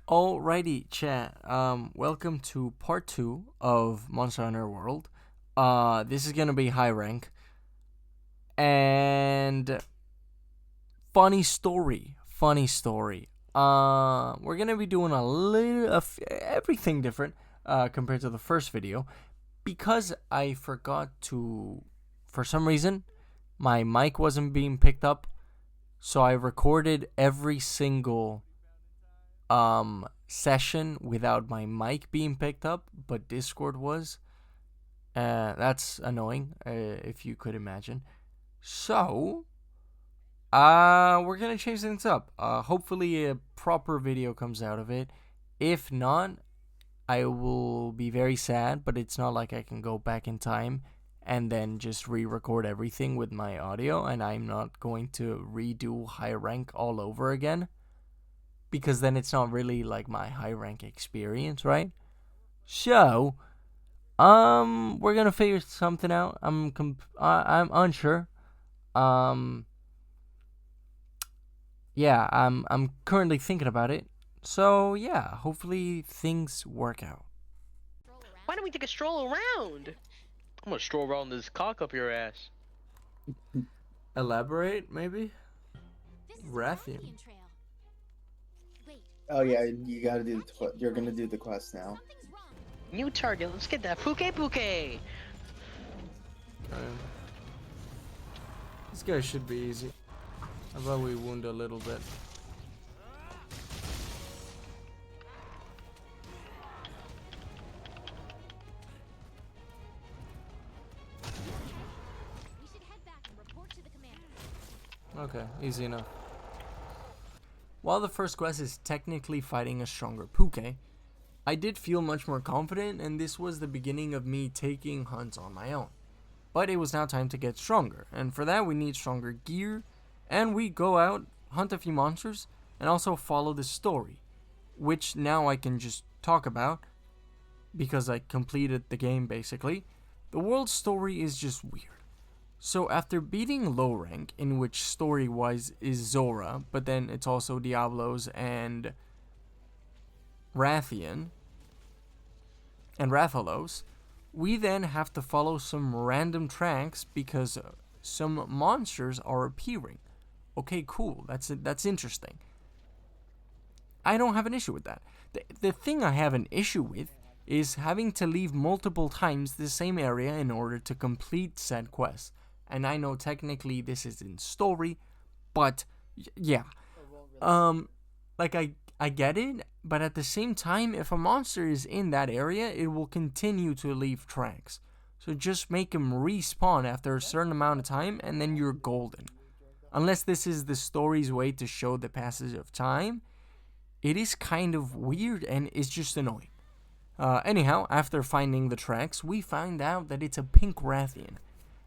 Alrighty, chat. Welcome to part 2 of Monster Hunter World. This is gonna be high rank. And funny story. We're gonna be doing a little of everything different compared to the first video because I forgot to, for some reason, my mic wasn't being picked up, so I recorded every single session without my mic being picked up, but Discord was. That's annoying, if you could imagine. So, we're gonna change things up. Hopefully a proper video comes out of it. If not, I will be very sad, but it's not like I can go back in time and then just re-record everything with my audio, and I'm not going to redo high rank all over again, because then it's not really like my high rank experience, right? So, we're gonna figure something out. I'm unsure. Yeah, I'm currently thinking about it. So yeah, hopefully things work out. Why don't we take a stroll around? I'm gonna stroll around this cock up your ass. Elaborate, maybe? Rathian. Oh yeah, you gotta do the you're gonna do the quest now. New target, let's get that Puke. This guy should be easy. How about we wound a little bit? Okay, easy enough. While the first quest is technically fighting a stronger Puke, I did feel much more confident, and this was the beginning of me taking hunts on my own. But it was now time to get stronger, and for that we need stronger gear, and we go out, hunt a few monsters, and also follow the story, which now I can just talk about, because I completed the game basically. The world story is just weird. So after beating low rank, in which story-wise is Zora, but then it's also Diablos and Rathian and Rathalos, we then have to follow some random tracks because some monsters are appearing. Okay, cool. That's interesting. I don't have an issue with that. The thing I have an issue with is having to leave multiple times the same area in order to complete said quest. And I know technically this is in story, but yeah. Like I get it, but at the same time, if a monster is in that area, it will continue to leave tracks. So just make him respawn after a certain amount of time, and then you're golden. Unless this is the story's way to show the passage of time, it is kind of weird and it's just annoying. Anyhow, after finding the tracks, we find out that it's a pink Rathian.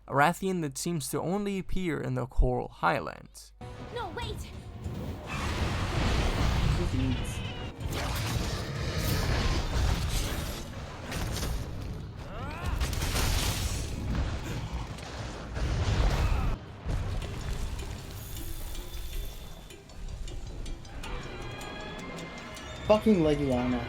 A Rathian that seems to only appear in the Coral Highlands. No, wait! Fucking Legiana.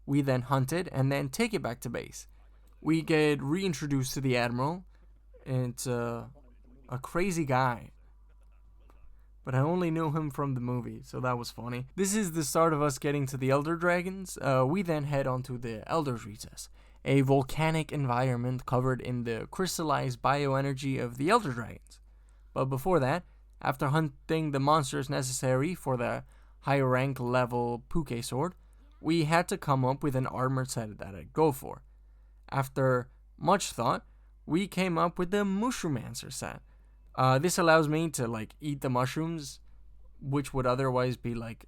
We then hunt it and then take it back to base. We get reintroduced to the Admiral, and it's a crazy guy. But I only knew him from the movie, so that was funny. This is the start of us getting to the Elder Dragons. We then head on to the Elder's Recess, a volcanic environment covered in the crystallized bioenergy of the Elder Dragons. But before that, After hunting the monsters necessary for the high rank level Puke sword, we had to come up with an armored set that I'd go for. After much thought, we came up with the Mushroomancer set. This allows me to like eat the mushrooms, which would otherwise be like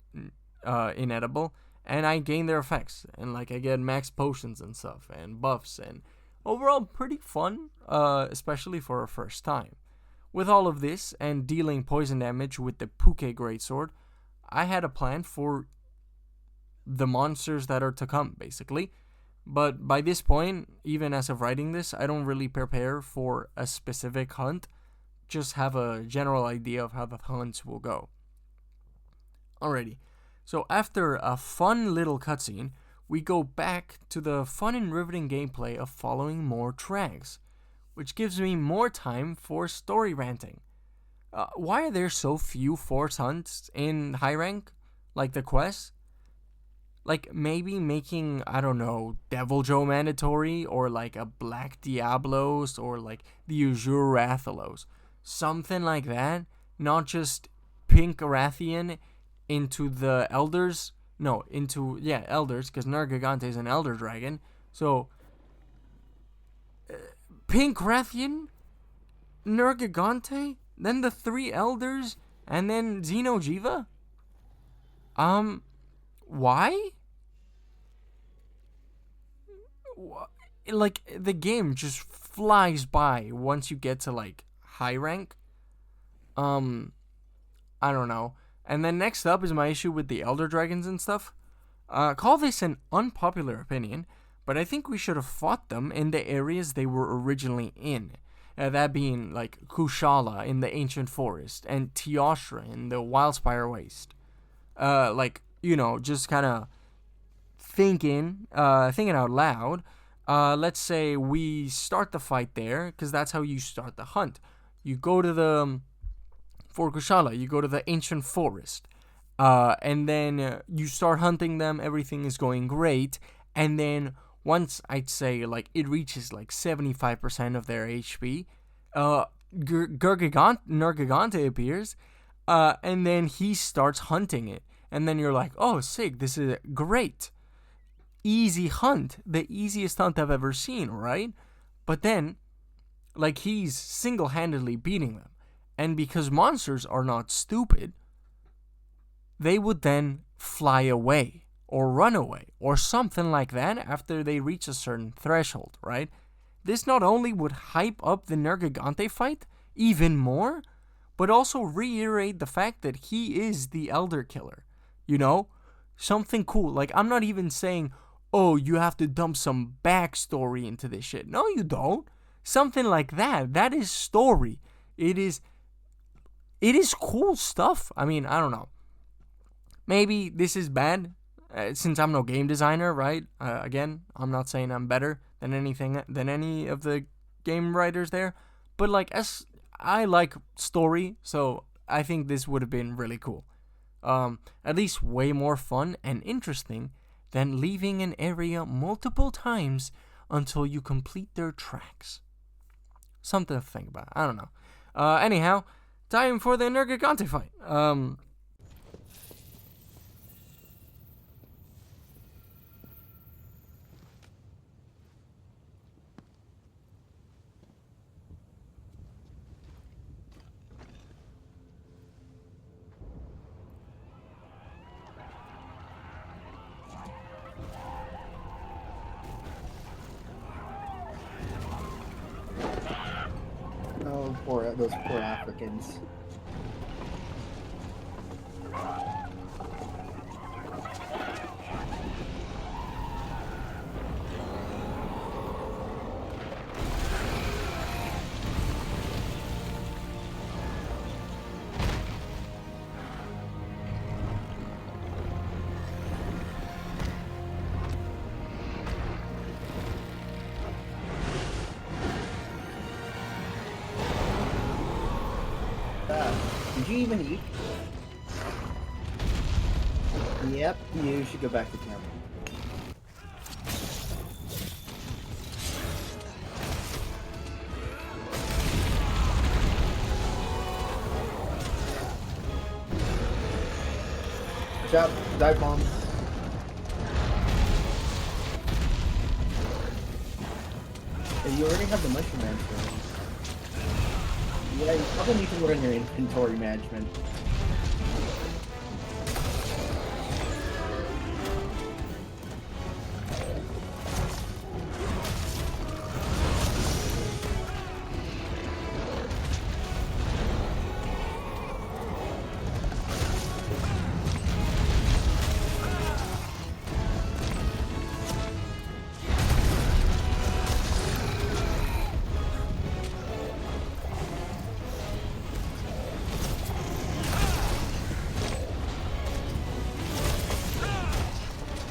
inedible, and I gain their effects, and like I get max potions and stuff, and buffs, and overall pretty fun, especially for a first time. With all of this, and dealing poison damage with the Puke Greatsword, I had a plan for the monsters that are to come, basically. But by this point, even as of writing this, I don't really prepare for a specific hunt, just have a general idea of how the hunts will go. Alrighty, so after a fun little cutscene, we go back to the fun and riveting gameplay of following more tracks, which gives me more time for story ranting. Why are there so few force hunts in high rank, like the quests? Like maybe making, I don't know, Devil Joe mandatory, or like a Black Diablos, or like the Azure Rathalos. Something like that, not just Pink Rathian into the Elders. No, into, Elders, because Nergigante is an Elder Dragon. So, Pink Rathian, Nergigante, then the 3 Elders, and then Xeno'jiva? Why? Like, the game just flies by once you get to, like, high rank. I don't know. And then next up is my issue with the Elder Dragons and stuff. Call this an unpopular opinion, but I think we should have fought them in the areas they were originally in. That being, like, Kushala in the Ancient Forest, and Teostra in the Wildspire Waste. Like, you know, just kind of thinking out loud. Let's say we start the fight there, because that's how you start the hunt. You go to the... For Kushala, you go to the Ancient Forest, and then you start hunting them, everything is going great, and then once, I'd say, like, it reaches, like, 75% of their HP, Nergigante appears, and then he starts hunting it, and then you're like, oh, sick, this is great. Easy hunt, the easiest hunt I've ever seen, right? But then, like, he's single-handedly beating them. And because monsters are not stupid, they would then fly away, or run away, or something like that after they reach a certain threshold, right? This not only would hype up the Nergigante fight even more, but also reiterate the fact that he is the Elder Killer. You know? Something cool. Like, I'm not even saying, oh, you have to dump some backstory into this shit. No, you don't. Something like that. That is story. It is cool stuff. I mean, I don't know. Maybe this is bad, since I'm no game designer, right? Again, I'm not saying I'm better than any of the game writers there, but like, as I like story, so I think this would have been really cool. At least way more fun and interesting than leaving an area multiple times until you complete their tracks. Something to think about. I don't know. Anyhow, time for the Nergigante fight. Oh, those poor Africans. Did you even eat? Yep, you should go back to camp. Chop, dive bomb. Yeah, you already have the mushroom management. Yeah, you probably need to work on your inventory management.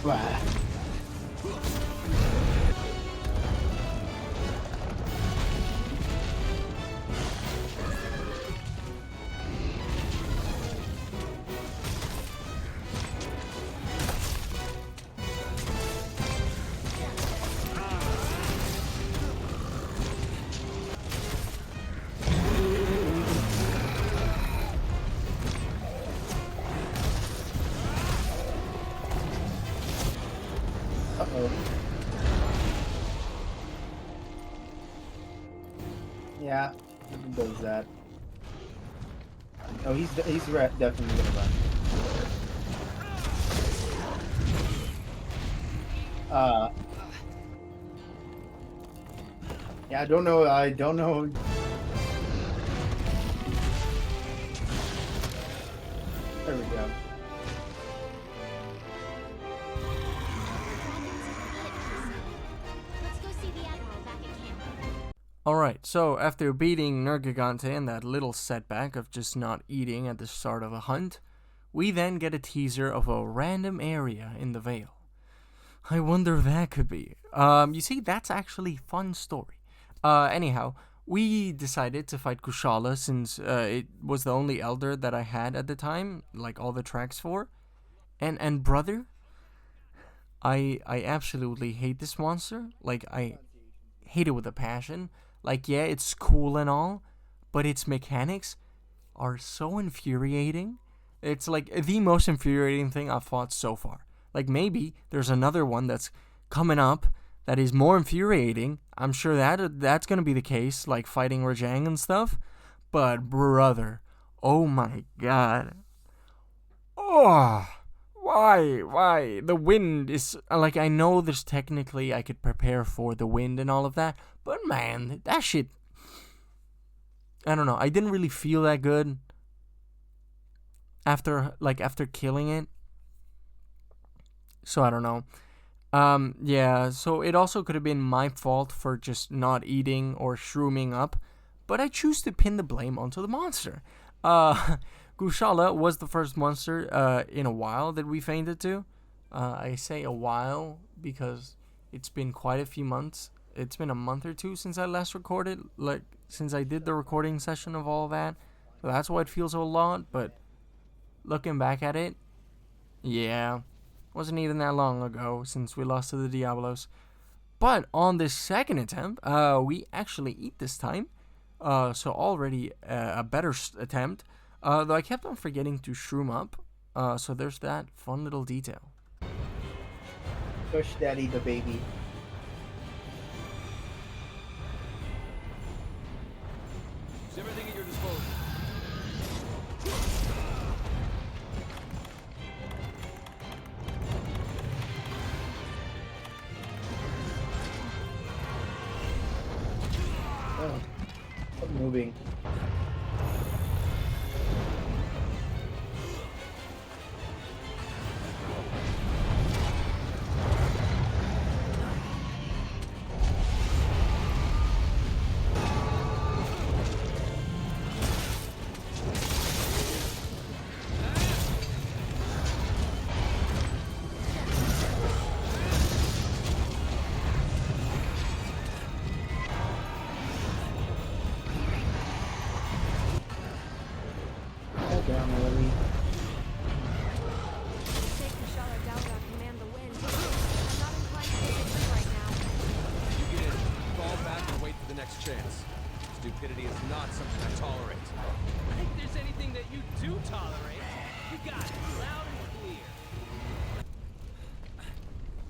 Wow. Uh-oh. Yeah, he does that. Oh, he's definitely gonna run. Uh, yeah, I don't know. I don't know. There we go. Let's go see the Admiral back at camp. Alright, so after beating Nergigante and that little setback of just not eating at the start of a hunt, we then get a teaser of a random area in the Vale. I wonder if that could be. You see, that's actually a fun story. Anyhow, we decided to fight Kushala since it was the only elder that I had at the time, like all the tracks for. And brother, I absolutely hate this monster. Like, I hate it with a passion. Like, yeah, it's cool and all, but its mechanics are so infuriating. It's like the most infuriating thing I've fought so far. Like, maybe there's another one that's coming up that is more infuriating. I'm sure that's gonna be the case, like fighting Rajang and stuff. But brother, oh my god. Oh, why? The wind is like, I know there's technically I could prepare for the wind and all of that, but man, that shit. I don't know. I didn't really feel that good after killing it. So I don't know. Yeah, so it also could have been my fault for just not eating or shrooming up, but I choose to pin the blame onto the monster. Gushala was the first monster in a while that we fainted to. I say a while because it's been quite a few months. It's been a month or two since I last recorded, like since I did the recording session of all that. So that's why it feels a lot, but looking back at it, yeah, wasn't even that long ago since we lost to the Diablos. But on this second attempt, we actually eat this time. So already a better attempt. Though I kept on forgetting to shroom up. So there's that fun little detail. Push daddy the baby. Use everything at your disposal. Oh, stop moving.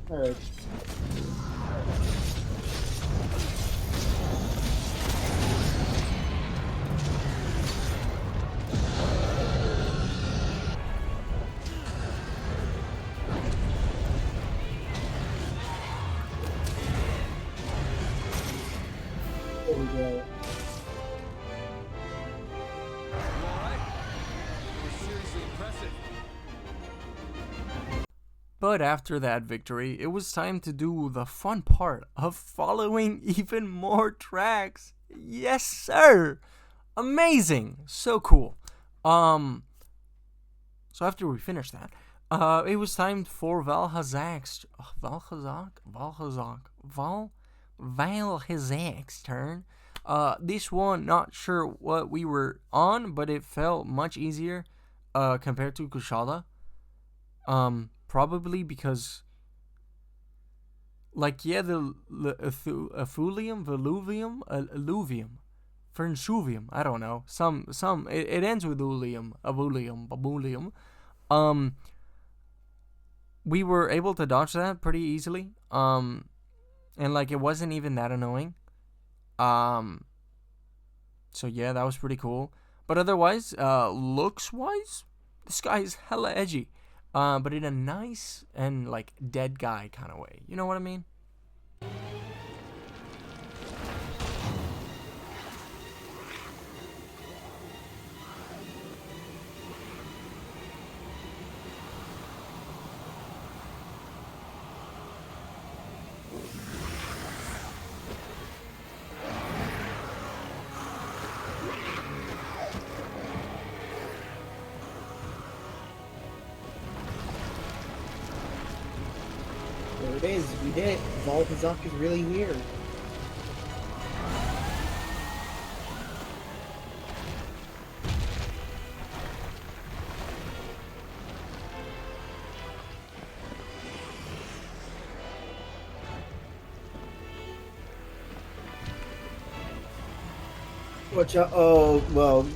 Alright. There we go. You all right? You were seriously impressive. But after that victory, it was time to do the fun part of following even more tracks. Yes, sir! Amazing! So cool. So after we finished that, it was time for Valhazak's turn. This one, not sure what we were on, but it felt much easier compared to Kushala. Probably because, like, yeah, the alluvium, Fernsuvium, I don't know. It ends with babulium. We were able to dodge that pretty easily. And like it wasn't even that annoying. So yeah, that was pretty cool. But otherwise, looks wise, this guy is hella edgy. But in a nice and like dead guy kind of way. You know what I mean? There it is. We did it. Valkazak is really weird. Watch out. Oh, well,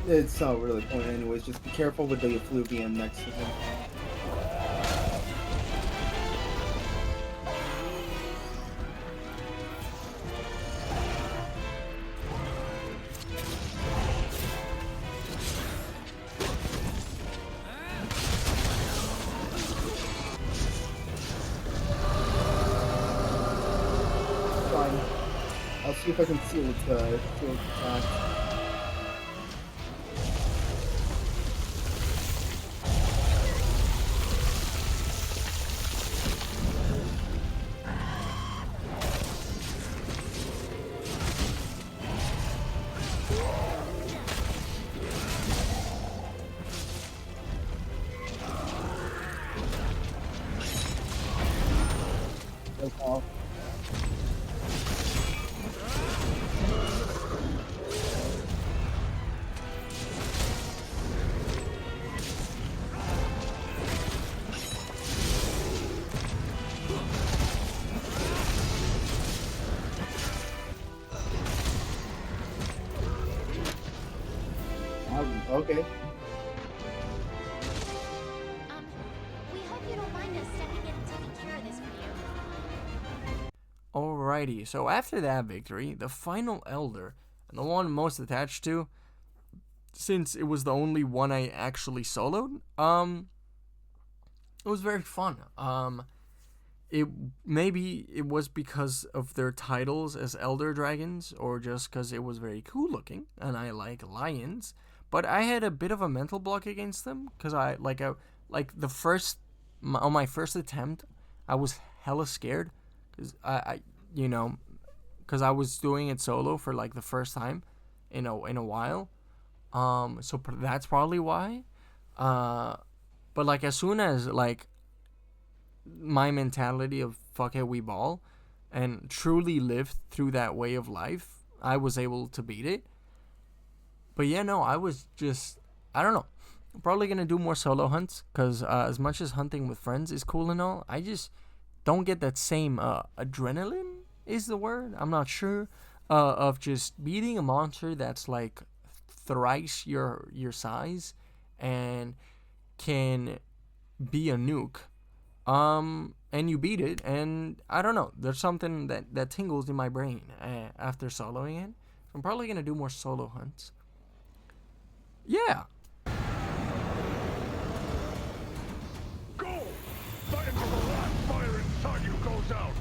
it's not really the point anyways. Just be careful with the effluvium next to him. Fine. I'll see if I can seal its attack. That's all. Okay. We hope you don't mind us stepping in and taking care of this for you. Alrighty, so after that victory, the final Elder, and the one most attached to, since it was the only one I actually soloed, it was very fun. Maybe it was because of their titles as Elder Dragons, or just because it was very cool looking, and I like lions. But I had a bit of a mental block against them, because on my first attempt, I was hella scared, because because I was doing it solo for like the first time in a while. So that's probably why. But like as soon as like my mentality of fuck it, we ball, and truly lived through that way of life, I was able to beat it. But yeah, no, I was just, I don't know. I'm probably gonna do more solo hunts, because as much as hunting with friends is cool and all, I just don't get that same adrenaline is the word. I'm not sure of just beating a monster that's like thrice your size and can be a nuke. and you beat it, and I don't know, there's something that tingles in my brain after soloing it. I'm probably gonna do more solo hunts. Yeah. Go! Fight until the last fire inside you goes out!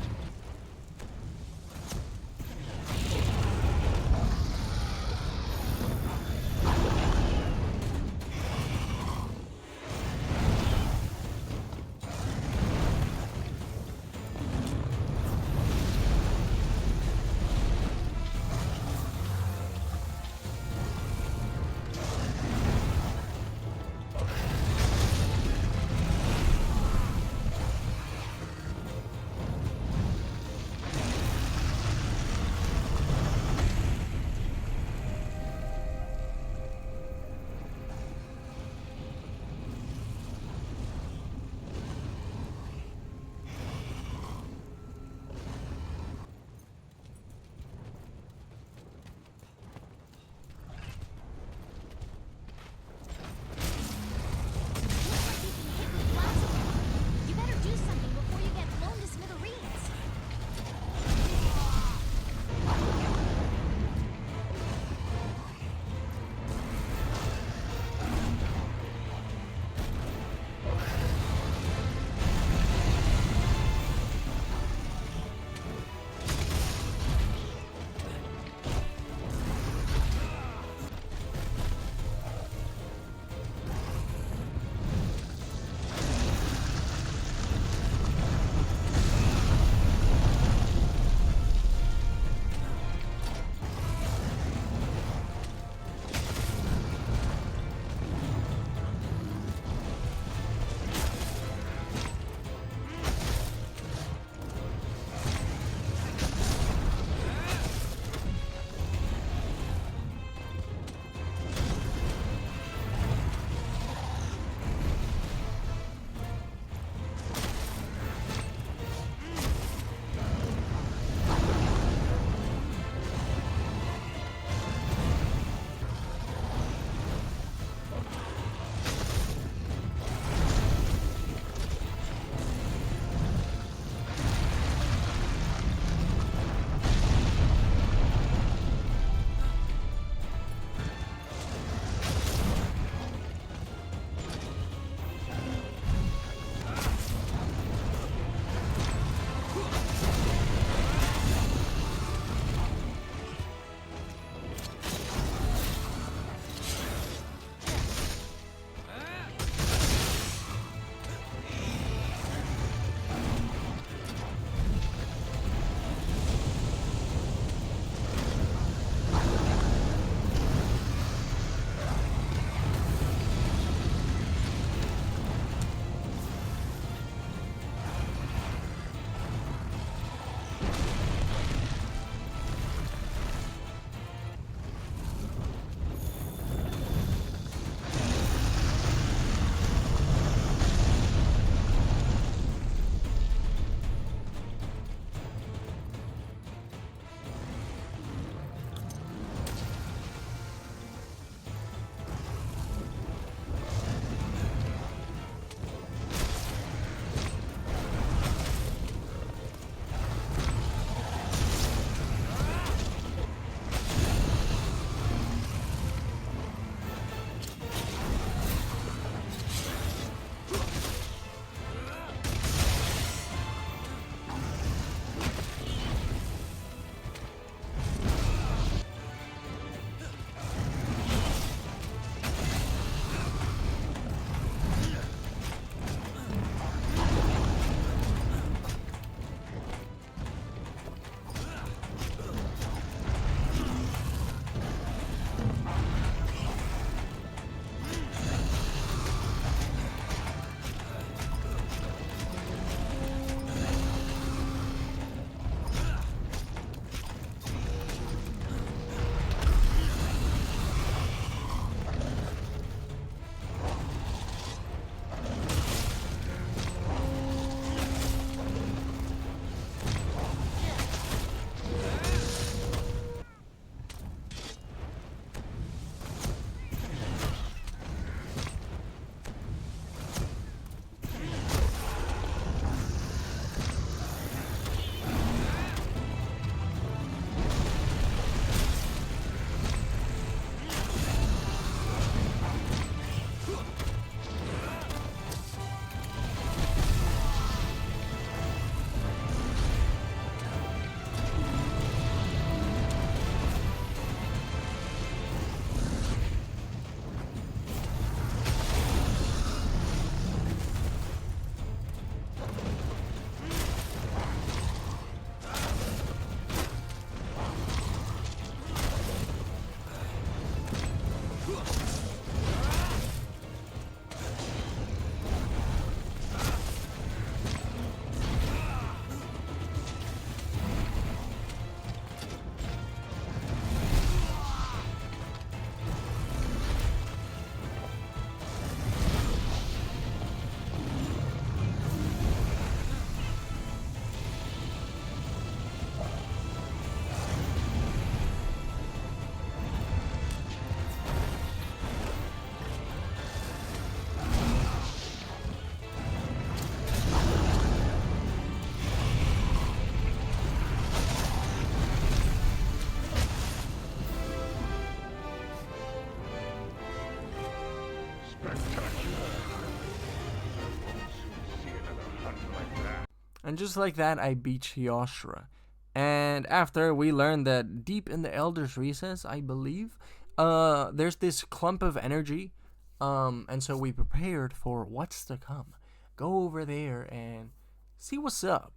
And just like that, I beat Shioshra. And after, we learned that deep in the Elder's Recess, I believe, there's this clump of energy. And so we prepared for what's to come. Go over there and see what's up.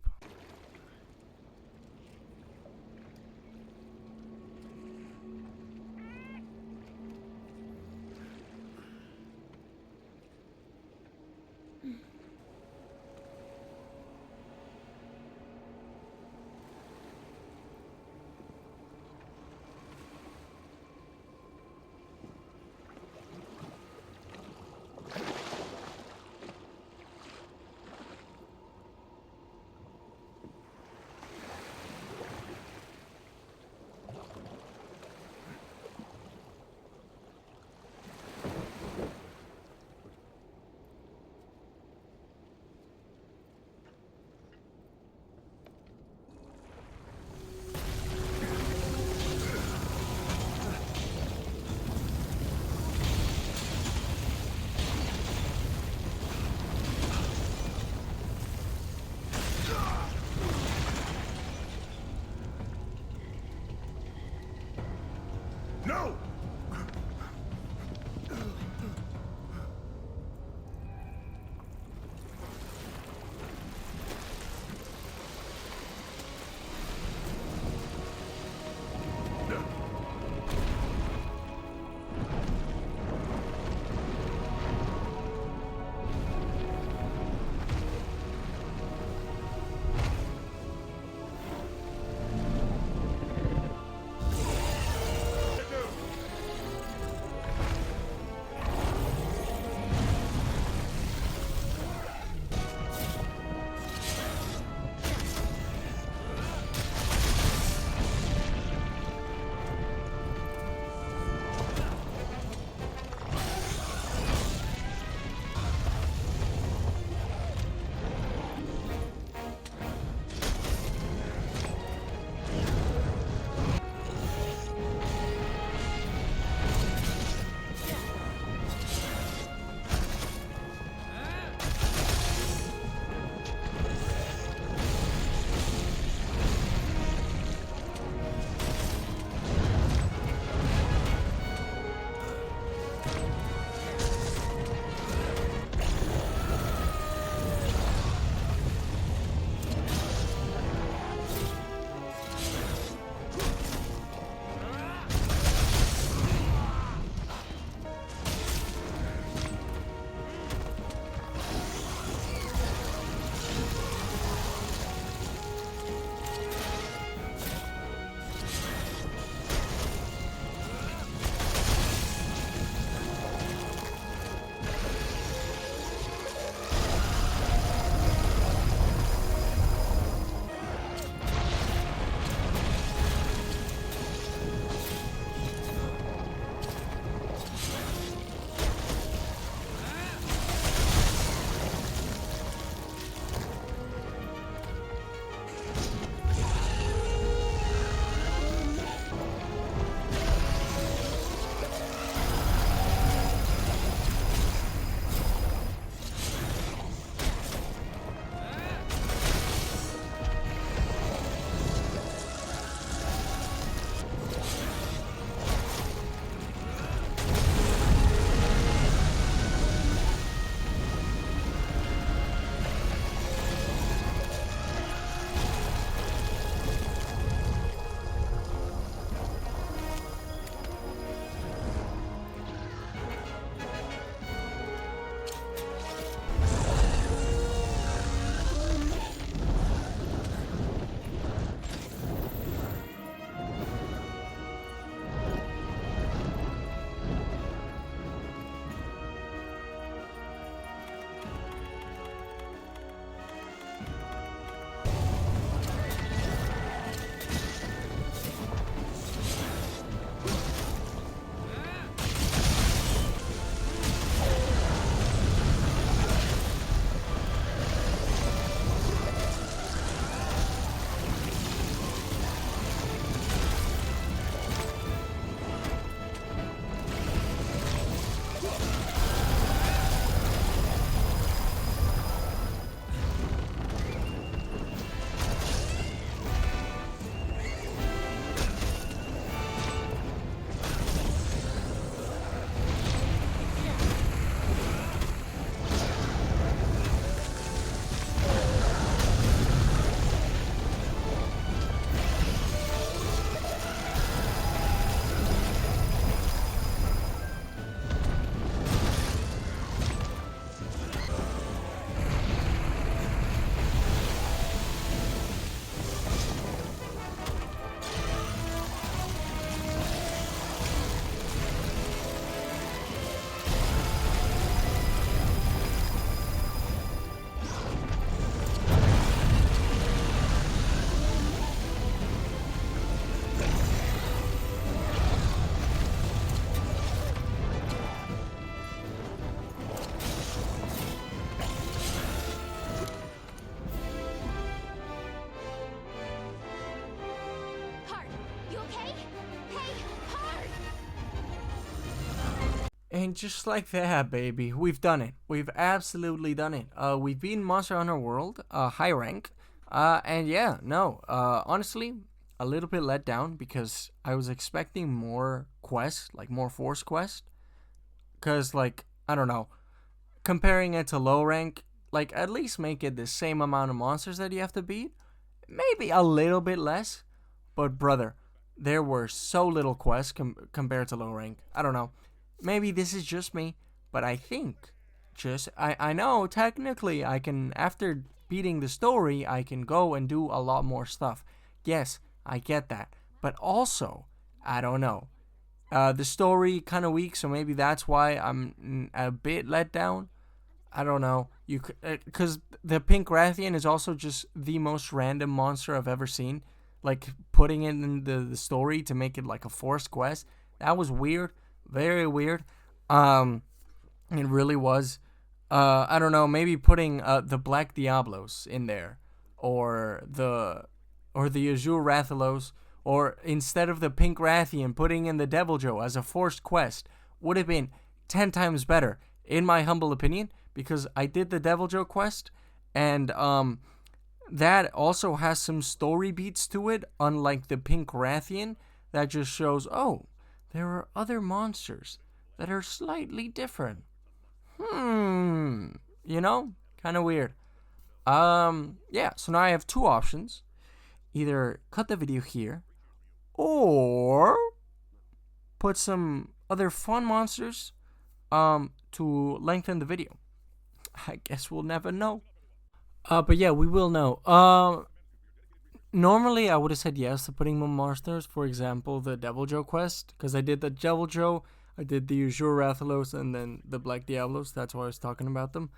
And just like that, baby, we've done it. We've absolutely done it. We've beaten Monster Hunter World, high rank. And yeah, no, honestly, a little bit let down because I was expecting more quests, like more force quests. Because, like, I don't know, comparing it to low rank, like, at least make it the same amount of monsters that you have to beat. Maybe a little bit less. But, brother, there were so little quests compared to low rank. I don't know. Maybe this is just me, but I think I know technically I can, after beating the story, I can go and do a lot more stuff. Yes, I get that. But also, I don't know. The story kind of weak, so maybe that's why I'm a bit let down. I don't know. You because the Pink Rathian is also just the most random monster I've ever seen. Like putting it in the story to make it like a forced quest. That was weird. Very weird. It really was. I don't know. Maybe putting the Black Diablos in there, or the Azure Rathalos, or instead of the Pink Rathian, putting in the Devil Joe as a forced quest would have been 10 times better, in my humble opinion. Because I did the Devil Joe quest, and that also has some story beats to it, unlike the Pink Rathian that just shows, oh, there are other monsters that are slightly different. You know? Kind of weird. Yeah, so now I have two options. Either cut the video here, or put some other fun monsters to lengthen the video. I guess we'll never know. But yeah, we will know. Normally, I would have said yes to putting more monsters. For example, the Devil Joe quest, because I did the Devil Joe, I did the Azure Rathalos, and then the Black Diablos. That's why I was talking about them.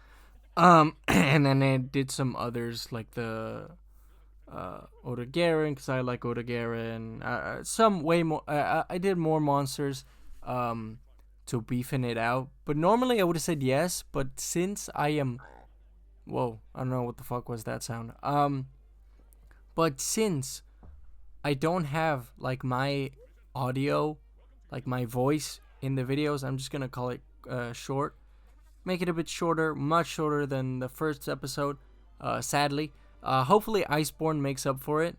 And then I did some others like the Odagaren, because I like Odagaren. Some way more. I did more monsters to beefing it out. But normally I would have said yes. But since I am, whoa, I don't know what the fuck was that sound. But since I don't have like my audio, like my voice in the videos, I'm just gonna call it short. Make it a bit shorter, much shorter than the first episode. Sadly, hopefully Iceborne makes up for it,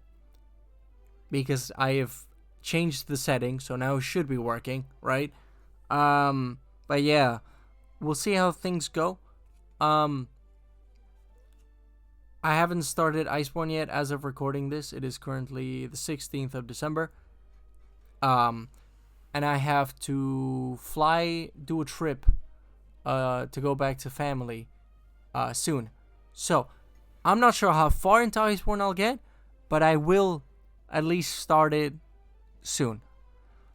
because I have changed the setting, so now it should be working, right? But yeah, we'll see how things go. I haven't started Iceborne yet as of recording this. It is currently the 16th of December. And I have to do a trip to go back to family soon. So, I'm not sure how far into Iceborne I'll get, but I will at least start it soon.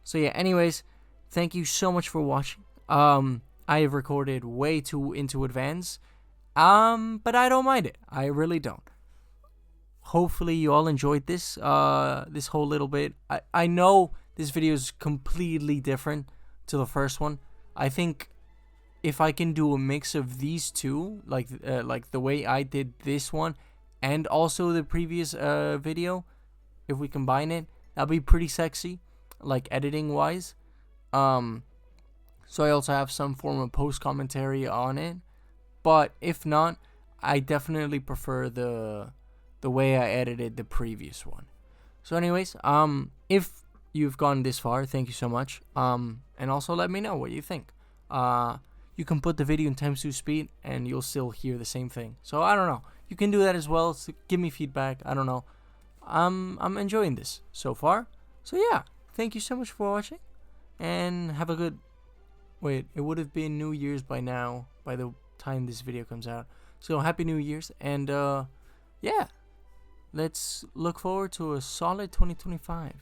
So yeah, anyways, thank you so much for watching. I have recorded way too into advance. But I don't mind it. I really don't. Hopefully you all enjoyed this this whole little bit. I know this video is completely different to the first one. I think if I can do a mix of these two, like the way I did this one and also the previous video, if we combine it, that'll be pretty sexy, like editing wise. So I also have some form of post commentary on it. But if not, I definitely prefer the way I edited the previous one. So anyways, if you've gone this far, thank you so much. And also let me know what you think. You can put the video in times 2 speed and you'll still hear the same thing. So I don't know. You can do that as well. So give me feedback. I don't know. I'm enjoying this so far. So yeah, thank you so much for watching. And have a good... Wait, it would have been New Year's by now, by the time this video comes out. So happy New Year's, and yeah, let's look forward to a solid 2025.